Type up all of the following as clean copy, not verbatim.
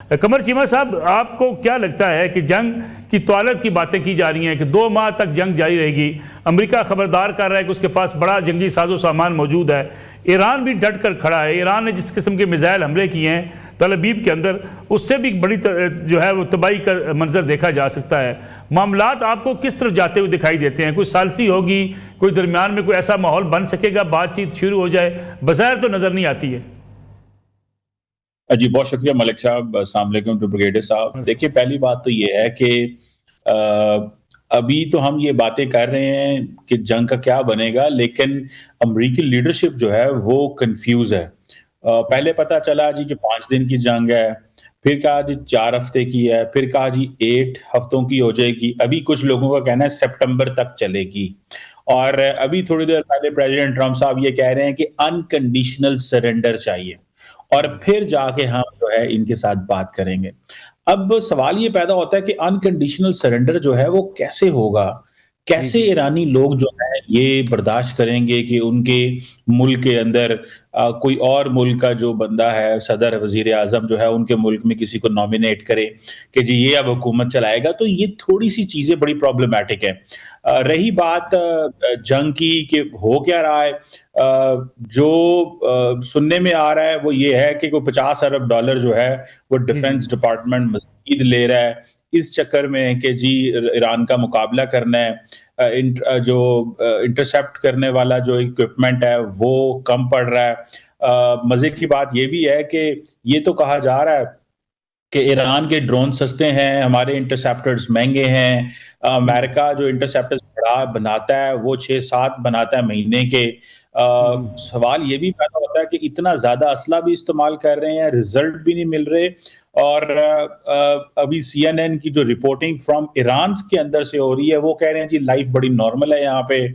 कमर चीमा साहब, आपको क्या लगता है कि जंग की तौलत की बातें की जा रही हैं कि 2 माह तक जंग जारी रहेगी? अमेरिका खबरदार कर रहा है कि उसके पास बड़ा जंगी साजो सामान मौजूद है। ईरान भी डट कर खड़ा है। ईरान ने जिस किस्म के मिसाइल हमले किए हैं तल अबीब के अंदर, उससे भी बड़ी जो है वो तबाही का मंजर देखा जा सकता है। मामलात आपको किस तरफ जाते हुए दिखाई देते हैं? कोई सालसी होगी, कोई दरमियान में कोई ऐसा माहौल बन सकेगा, बातचीत शुरू हो जाए? बज़ाहिर तो नज़र नहीं आती है। जी, बहुत शुक्रिया मलिक साहब। अस्सलाम वालेकुम टू ब्रिगेडियर साहब। देखिए, पहली बात तो ये है कि अभी तो हम ये बातें कर रहे हैं कि जंग का क्या बनेगा, लेकिन अमेरिकी लीडरशिप जो है वो कंफ्यूज है। पहले पता चला जी कि 5 दिन की जंग है, फिर कहा जी 4 हफ्ते की है, फिर कहा जी 8 हफ्तों की हो जाएगी। अभी कुछ लोगों का कहना है सितंबर तक चलेगी। और अभी थोड़ी देर पहले प्रेसिडेंट ट्रंप साहब ये कह रहे हैं कि अनकंडीशनल सरेंडर चाहिए और फिर जाके हम जो है इनके साथ बात करेंगे। अब सवाल ये पैदा होता है कि अनकंडीशनल सरेंडर जो है वो कैसे होगा? जी कैसे जी। ईरानी लोग जो हैं ये बर्दाश्त करेंगे कि उनके मुल्क के अंदर कोई और मुल्क का जो बंदा है, सदर वज़ीर-ए-आज़म जो है उनके मुल्क में किसी को नॉमिनेट करे कि जी ये अब हुकूमत चलाएगा, तो ये थोड़ी-सी चीज़ें बड़ी प्रॉब्लमैटिक है। रही बात जंग की कि हो क्या रहा है, जो सुनने में आ रहा है वो ये है कि कोई $50 अरब जो है वो जी जी। डिफेंस डिपार्टमेंट मज़ीद ले रहा है इस चक्कर में कि जी ईरान का मुकाबला करना है। जो इंटरसेप्ट करने वाला जो इक्विपमेंट है वो कम पड़ रहा है। मज़े की बात ये भी है कि ये तो कहा जा रहा है कि ईरान के ड्रोन सस्ते हैं, हमारे इंटरसेप्टर्स महँगे हैं। हम्म अमेरिका जो इंटरसेप्टर्स बड़ा बनाता है, वो 6-7 बनाता है महीने के। हम्म। सवाल ये भी पैदा होता है कि इतना ज़्यादा असला भी इस्तेमाल कर रहे हैं, रिज़ल्ट भी नहीं मिल रहे। और अभी सीएनएन की जो रिपोर्टिंग फ्रॉम ईरान के अंदर से हो रही है, वो कह रहे हैं जी लाइफ़ बड़ी नॉर्मल है यहाँ पे,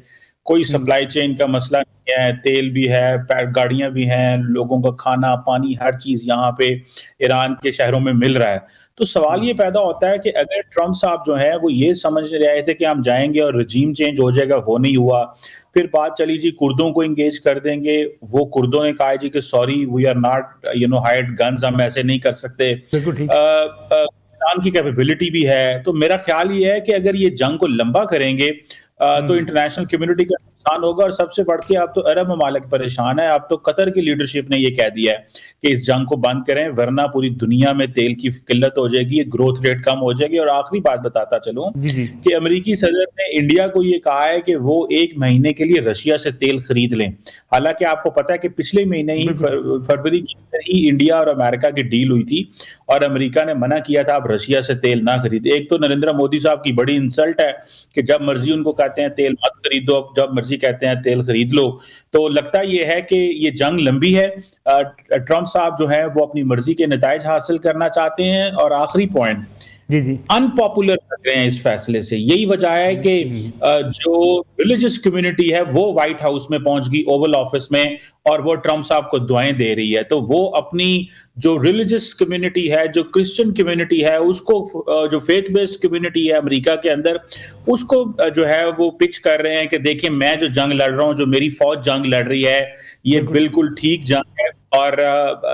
कोई हम्म। सप्लाई चेन का मसला नहीं है, तेल भी है, गाड़ियाँ भी हैं, लोगों का खाना, पानी, हर चीज़ यहाँ पे ईरान के शहरों में मिल रहा है। तो सवाल ये पैदा होता है कि अगर ट्रंप साहब जो हैं वो ये समझ रहे थे कि हम जाएँगे और रिजीम चेंज हो जाएगा, वो नहीं हुआ। फिर बात चली जी कुर्दों को एंगेज कर देंगे, वो कुर्दों ने कहा जी कि sorry we are not hired guns, हम ऐसे नहीं कर सकते। बिल्कुल ठीक। ईरान की कैपेबिलिटी भी है, तो मेरा ख्याल ये है कि अगर ये जंग को लंबा करेंगे तो हम्म। इंटरनेशनल कम्युनिटी का नुकसान होगा और सबसे बढ़ के अब तो अरब ममालिक परेशान है। अब तो कतर की लीडरशिप ने ये कह दिया है कि इस जंग को बंद करें वरना पूरी दुनिया में तेल की किल्लत हो जाएगी, ग्रोथ रेट कम हो जाएगी। और आखिरी बात बताता चलूं जी जी। कि अमेरिकी सदर ने इंडिया को ये कहा है कि वो 1 महीने के लिए रशिया से तेल खरीद लें। हालांकि आपको पता है कि पिछले महीने ही बिल्कुल। फरवरी के अंदर ही इंडिया और अमेरिका की डील हुई थी और अमेरिका ने मना किया था आप रशिया से तेल ना खरीदे। एक तो नरेंद्र मोदी साहब की बड़ी इंसल्ट है कि जब मर्जी उनको कहते हैं तेल मत खरीदो, जब मर्जी कहते हैं तेल खरीद लो। तो लगता ये है कि ये जंग लंबी है। ट्रंप साहब जो है वो अपनी मर्जी के नताइज हासिल करना चाहते हैं। और आखिरी पॉइंट, जी जी। अनपॉपुलर लग रहे हैं इस फैसले से। यही वजह है कि जो रिलीजियस कम्युनिटी है वो व्हाइट हाउस में पहुंच गई, ओवल ऑफिस में, और वो ट्रंप साहब को दुआएं दे रही है। तो वो अपनी जो रिलीजियस कम्युनिटी है, जो क्रिश्चियन कम्युनिटी है, उसको जो फेथ बेस्ड कम्युनिटी है अमेरिका के अंदर, उसको जो है वो पिच कर रहे हैं कि देखिए मैं जो जंग लड़ रहा हूं, जो मेरी फौज जंग लड़ रही है, ये बिल्कुल बिल्कुल ठीक जंग है और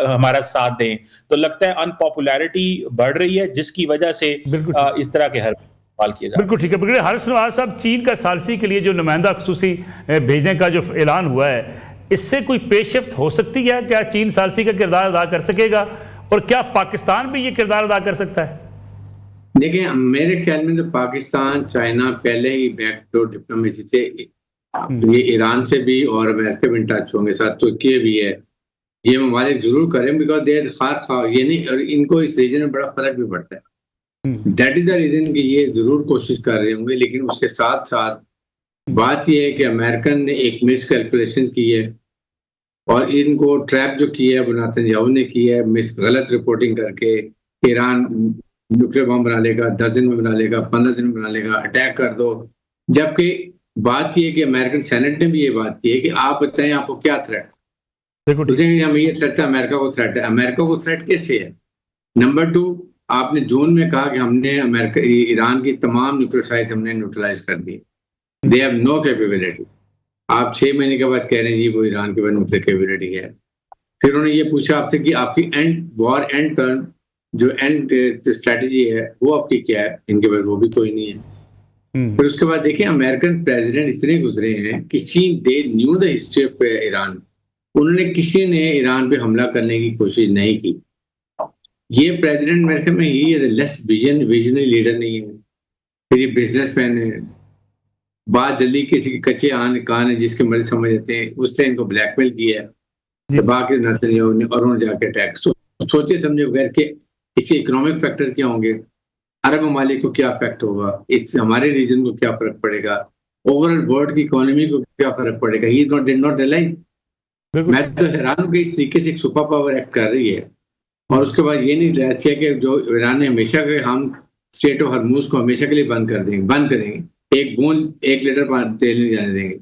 हमारा साथ दें। तो लगता है अनपॉपुलैरिटी बढ़ रही है जिसकी वजह से बिल्कुल ठीक। इस तरह के हर इस्तेमाल किए जा रहे बिल्कुल हैं। ठीक है। बिल्कुल हारिस नवाज साहब, चीन का सालसी के लिए जो नुमाइंदा खसूसी भेजने का जो ऐलान हुआ है, इससे कोई पेशरफ्त हो सकती है? क्या चीन सालसी का किरदार अदा कर सकेगा और क्या पाकिस्तान भी ये किरदार अदा कर सकता है? देखिए, मेरे ख्याल में तो पाकिस्तान, चाइना पहले ही बैकडोर डिप्लोमेसी थे। ये ईरान से भी और अमेरिका भी इन टच होंगे, साथ तुर्की भी है। ये ममालिक जरूर करें बिकॉज देर खार ये नहीं, और इनको इस रीजन में बड़ा फर्क भी पड़ता है। दैट इज द रीजन कि ये जरूर कोशिश कर रहे होंगे। लेकिन उसके साथ साथ बात यह है कि अमेरिकन ने एक मिस कैलकुलेशन की है और इनको ट्रैप जो किया है वो नेतन्याहू ने की है, गलत रिपोर्टिंग करके ईरान न्यूक्लियर बम बना लेगा, 10 दिन में बना लेगा, 15 दिन में बना लेगा, अटैक कर दो। जबकि बात यह है कि अमेरिकन सेनेट ने भी ये बात की है कि आप बताएं आपको क्या थ्रेट। हमें ये थ्रेट है, अमेरिका को थ्रेट है। अमेरिका को थ्रेट कैसे है? नंबर 2, आपने जून में कहा कि हमने अमेरिका ईरान की तमाम न्यूक्लियर साइट हमने न्यूट्रलाइज कर दी। They have no capability. आप 6 महीने के बाद कह रहे हैं जी वो ईरान के पास न्यूक्लियर कैपेबिलिटी है। फिर उन्होंने ये पूछा आपसे कि आपकी वॉर एंड टर्न जो एंड स्ट्रेटजी है वो आपकी क्या है, इनके पास वो भी कोई नहीं है। फिर उसके बाद देखिए अमेरिकन प्रेसिडेंट इतने गुजरे हैं कि चीन they knew the history of Iran, उन्होंने किसी ने ईरान पे हमला करने की कोशिश नहीं की। ये प्रेसिडेंट अमेरिका में ही लेस विजनरी लीडर नहीं है, फिर ये बिजनेसमैन है, बात जल्दी किसी के कच्चे कान है जिसके मर्जी समझ जाते हैं, उसने इनको ब्लैकमेल किया है। तो बाकी नेतन्याहू ने और उन्होंने जाके अटैक सोचे समझे बगैर के इसके इकोनॉमिक फैक्टर क्या होंगे, अरब ममालिक को क्या इफेक्ट होगा, हमारे रीजन को क्या फर्क पड़ेगा, ओवरऑल वर्ल्ड की इकोनॉमी को क्या फर्क पड़ेगा। He did not realise. मैं तो हैरान हूँ कि इस तरीके से एक सुपर पावर एक्ट कर रही है और उसके बाद ये नहीं रहना चाहिए कि जो ईरान ने हमेशा के हम स्टेट ऑफ हरमुज को हमेशा के लिए बंद करेंगे, एक बूंद 1 लीटर तेल नहीं जाने देंगे।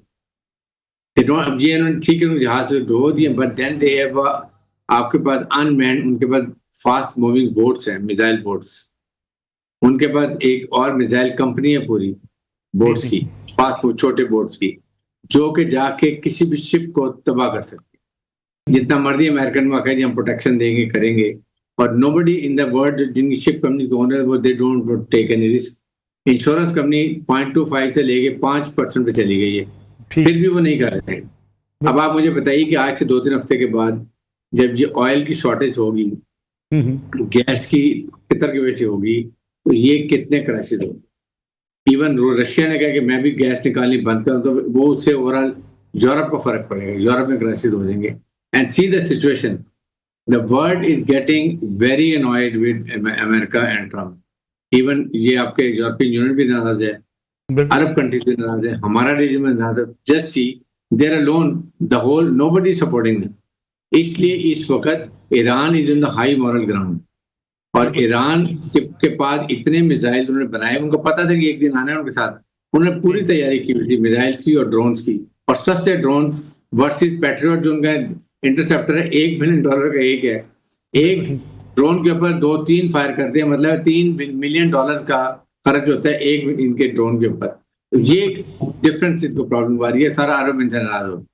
अब ये उन्होंने ठीक है जहाज से डुबो दिए, बट देन दे हैव आपके पास अनमैन्ड, उनके पास फास्ट मूविंग बोट्स हैं, मिसाइल बोट्स, उनके पास एक और मिसाइल कंपनी है पूरी बोट्स की, फास्ट छोटे बोट्स की, जो कि जाके किसी भी शिप को तबाह कर सकती है। जितना मर्जी अमेरिकन में कहें हम प्रोटेक्शन देंगे करेंगे, और नोबडी इन द वर्ल्ड जिनकी शिप कंपनी के ओनर वो they don't take any risk. Insurance company 0.25 से लेके 5% पे चली गई है, फिर भी वो नहीं कर रहे हैं। अब आप मुझे बताइए कि आज से 2-3 हफ्ते के बाद जब ये ऑयल की शॉर्टेज होगी, गैस की कितर की वजह से होगी, तो ये कितने क्राइसिस होंगे। इवन रशिया ने कहा कि मैं भी गैस निकालनी बंद करूं, तो वो उससे ओवरऑल यूरोप को फर्क पड़ेगा, यूरोप में क्राइसिस हो जाएंगे। And see the situation, the world is getting very annoyed with America and Trump. Even ये आपके यूरोपियन यूनियन भी नाराज है, अरब कंट्रीज भी नाराज है, हमारा रीजन में नाराज है। Just see there alone the whole nobody supporting them. इसलिए इस वक्त Iran is in the high moral ground, और ईरान के पास इतने मिसाइल उन्होंने बनाए, उनको पता था कि एक दिन आना है उनके साथ, उन्होंने पूरी तैयारी की हुई थी मिसाइल की और ड्रोन्स की, और सस्ते ड्रोन्स वर्सेस पैट्रियट जो उनका इंटरसेप्टर है $1 बिलियन का एक है, एक ड्रोन के ऊपर 2-3 फायर करते हैं, मतलब $3 मिलियन का खर्च होता है एक इनके ड्रोन के ऊपर। ये डिफरेंस इनको प्रॉब्लम आ रही है, सारा अरब इनसे नाराज हो।